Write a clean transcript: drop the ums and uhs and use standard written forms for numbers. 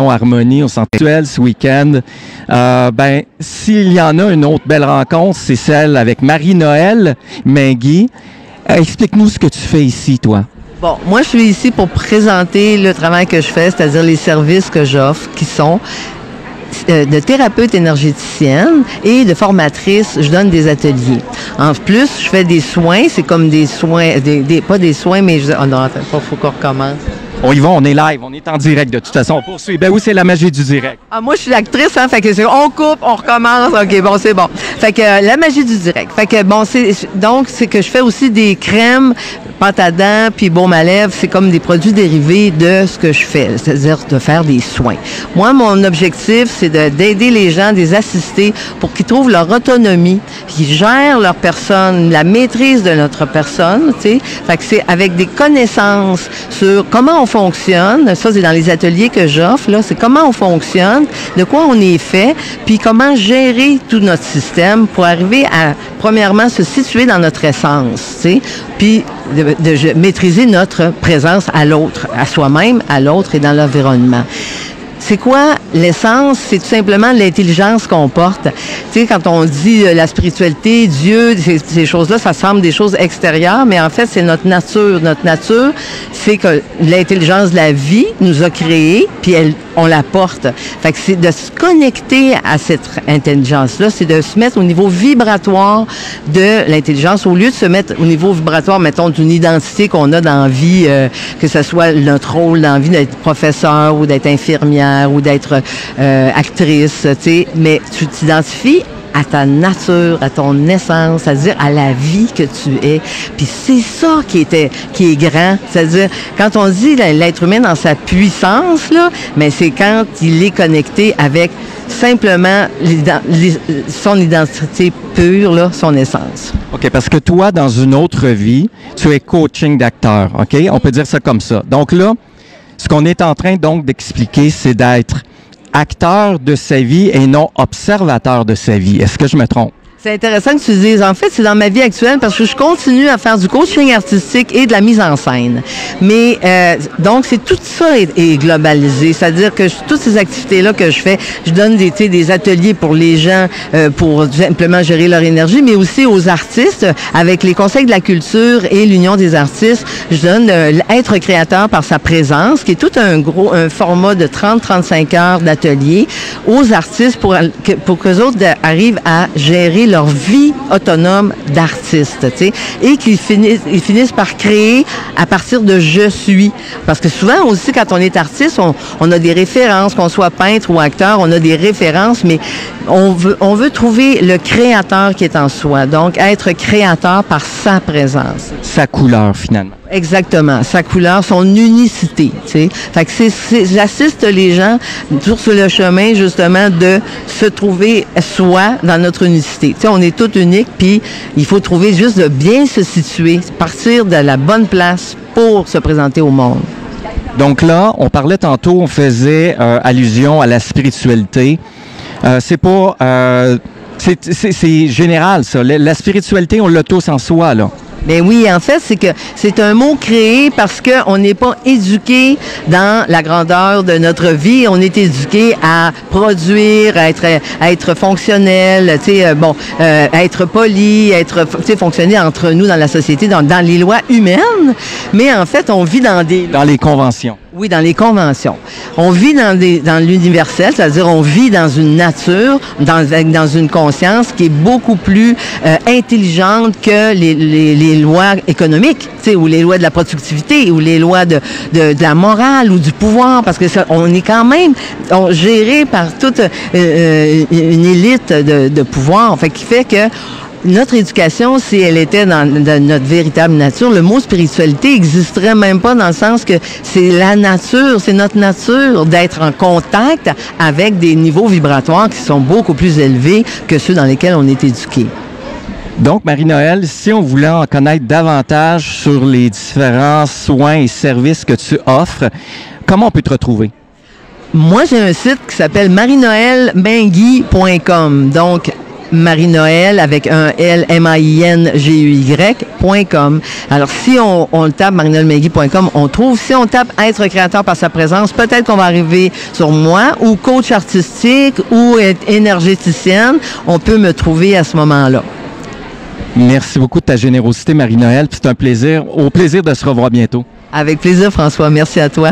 Harmonie au Centre actuel ce week-end. Ben, s'il y en a une autre belle rencontre, c'est celle avec Marie-Noël Mainguy. Explique-nous ce que tu fais ici, toi. Bon, moi, je suis ici pour présenter le travail que je fais, c'est-à-dire les services que j'offre, qui sont de thérapeute énergéticienne et de formatrice. Je donne des ateliers. En plus, je fais des soins. C'est comme des soins, pas des soins, mais oh non, attends, faut qu'on recommence. On y va, on est live, on est en direct de toute façon. On poursuit. Ben oui, c'est la magie du direct. Ah, moi, je suis l'actrice, hein, fait que on coupe, on recommence. OK, bon, c'est bon. Fait que la magie du direct. Fait que bon, c'est que je fais aussi des crèmes, pâte à dents, puis baume à lèvres. C'est comme des produits dérivés de ce que je fais, c'est-à-dire de faire des soins. Moi, mon objectif, c'est d'aider les gens, de les assister pour qu'ils trouvent leur autonomie, qu'ils gèrent leur personne, la maîtrise de notre personne, tu sais. Fait que c'est avec des connaissances sur comment on fonctionne. Ça, c'est dans les ateliers que j'offre, là. C'est comment on fonctionne, de quoi on est fait, puis comment gérer tout notre système pour arriver à, premièrement, se situer dans notre essence, tu sais, puis de maîtriser notre présence à l'autre, à soi-même, à l'autre et dans l'environnement. C'est quoi l'essence? C'est tout simplement l'intelligence qu'on porte. Tu sais, quand on dit la spiritualité, Dieu, ces choses-là, ça semble des choses extérieures, mais en fait, c'est notre nature. Notre nature, c'est que l'intelligence de la vie nous a créés, puis on la porte. Fait que c'est de se connecter à cette intelligence-là, c'est de se mettre au niveau vibratoire de l'intelligence, au lieu de se mettre au niveau vibratoire, mettons, d'une identité qu'on a dans la vie, que ce soit notre rôle dans la vie d'être professeur ou d'être infirmière, ou d'être actrice, tu sais, mais tu t'identifies à ta nature, à ton essence, c'est-à-dire à la vie que tu es. Puis c'est ça qui est grand, c'est-à-dire quand on dit l'être humain dans sa puissance, là, mais c'est quand il est connecté avec simplement son identité pure, là, son essence. OK, parce que toi, dans une autre vie, tu es coaching d'acteur, OK? On peut dire ça comme ça. Donc là, ce qu'on est en train donc d'expliquer, c'est d'être acteur de sa vie et non observateur de sa vie. Est-ce que je me trompe? C'est intéressant que tu dises. En fait, c'est dans ma vie actuelle parce que je continue à faire du coaching artistique et de la mise en scène. Mais donc, c'est tout ça est globalisé. C'est-à-dire que toutes ces activités-là que je fais, je donne des ateliers pour les gens pour simplement gérer leur énergie, mais aussi aux artistes avec les conseils de la culture et l'Union des artistes. Je donne être créateur par sa présence, qui est tout un format de 30-35 heures d'atelier aux artistes pour qu'eux autres arrivent à gérer leur vie autonome d'artiste, tu sais, et qu'ils finissent par créer à partir de je suis. Parce que souvent aussi, quand on est artiste, on a des références, qu'on soit peintre ou acteur, on a des références, mais on veut trouver le créateur qui est en soi. Donc, être créateur par sa présence. Sa couleur, finalement. Exactement. Sa couleur, son unicité, tu sais. Fait que j'assiste les gens sur le chemin, justement, de se trouver soi dans notre unicité. Tu sais, on est tous uniques, puis il faut trouver juste de bien se situer, partir de la bonne place pour se présenter au monde. Donc là, on parlait tantôt, on faisait allusion à la spiritualité. C'est pas... c'est général, ça. La spiritualité, on l'a tous en soi, là. Ben oui, en fait, c'est que c'est un mot créé parce que on n'est pas éduqué dans la grandeur de notre vie. On est éduqué à produire, à être fonctionnel, tu sais, à être poli, fonctionner entre nous dans la société, dans les lois humaines. Mais en fait, on vit dans les conventions. Oui, dans les conventions. On vit dans l'universel, c'est-à-dire on vit dans une nature, dans une conscience qui est beaucoup plus intelligente que les lois économiques, tu sais, ou les lois de la productivité, ou les lois de la morale ou du pouvoir, parce que on est quand même géré par toute une élite de pouvoir, qui fait que notre éducation, si elle était dans notre véritable nature, le mot spiritualité n'existerait même pas dans le sens que c'est la nature, c'est notre nature d'être en contact avec des niveaux vibratoires qui sont beaucoup plus élevés que ceux dans lesquels on est éduqué. Donc, Marie-Noël, si on voulait en connaître davantage sur les différents soins et services que tu offres, comment on peut te retrouver? Moi, j'ai un site qui s'appelle marienoelmainguy.com. Donc, Marie-Noël avec un L, MAINGUY.com. Alors, si on tape marienoelmegui.com, on trouve. Si on tape être créateur par sa présence, peut-être qu'on va arriver sur moi ou coach artistique ou énergéticienne. On peut me trouver à ce moment-là. Merci beaucoup de ta générosité, Marie-Noël. C'est un plaisir. Au plaisir de se revoir bientôt. Avec plaisir, François. Merci à toi.